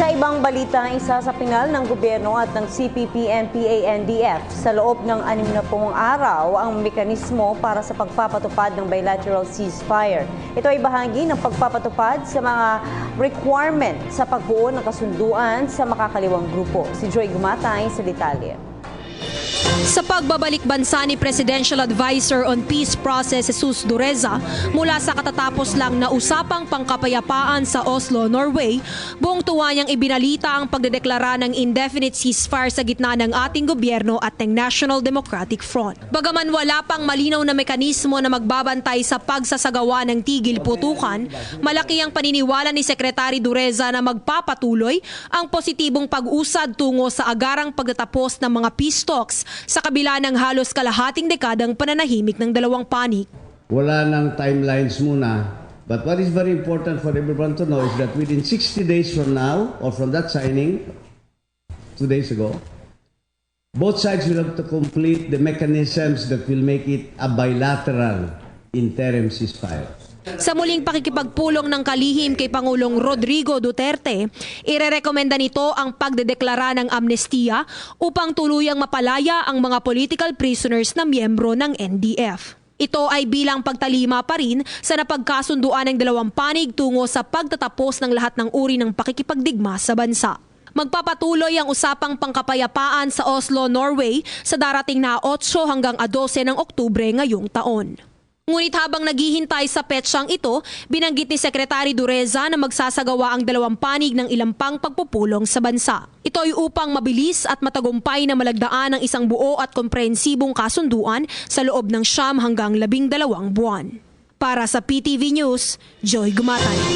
Sa ibang balita, isa sa pinal ng gobyerno at ng CPP-NPA-NDF sa loob ng 60 araw ang mekanismo para sa pagpapatupad ng bilateral ceasefire. Ito ay bahagi ng pagpapatupad sa mga requirement sa pagbuo ng kasunduan sa makakaliwang grupo. Si Joy Gumatay sa detalye. Sa pagbabalik bansa ni Presidential Advisor on Peace Process Jesus Dureza mula sa katatapos lang na usapang pangkapayapaan sa Oslo, Norway, buong tuwa niyang ibinalita ang pagdedeklara ng indefinite ceasefire sa gitna ng ating gobyerno at ng National Democratic Front. Bagaman wala pang malinaw na mekanismo na magbabantay sa pagsasagawa ng tigil putukan, malaki ang paniniwala ni Secretary Dureza na magpapatuloy ang positibong pag-usad tungo sa agarang pagtatapos ng mga peace talks sa kabila ng halos kalahating dekadang pananahimik ng dalawang panig. Wala nang timelines muna. But what is very important for everyone to know is that within 60 days from now, or from that signing, 2 days ago, both sides will have to complete the mechanisms that will make it a bilateral interim ceasefire. Sa muling pakikipagpulong ng kalihim kay Pangulong Rodrigo Duterte, irerekomenda nito ang pagdedeklara ng amnestiya upang tuluyang mapalaya ang mga political prisoners na miyembro ng NDF. Ito ay bilang pagtalima pa rin sa napagkasunduan ng dalawang panig tungo sa pagtatapos ng lahat ng uri ng pakikipagdigma sa bansa. Magpapatuloy ang usapang pangkapayapaan sa Oslo, Norway sa darating na 8 hanggang 12 ng Oktubre ngayong taon. Ngunit habang naghihintay sa petsang ito, binanggit ni Secretary Dureza na magsasagawa ang dalawang panig ng ilang pang pagpupulong sa bansa. Ito ay upang mabilis at matagumpay na malagdaan ang isang buo at komprehensibong kasunduan sa loob ng 9 hanggang 12 buwan. Para sa PTV News, Joy Gumatay.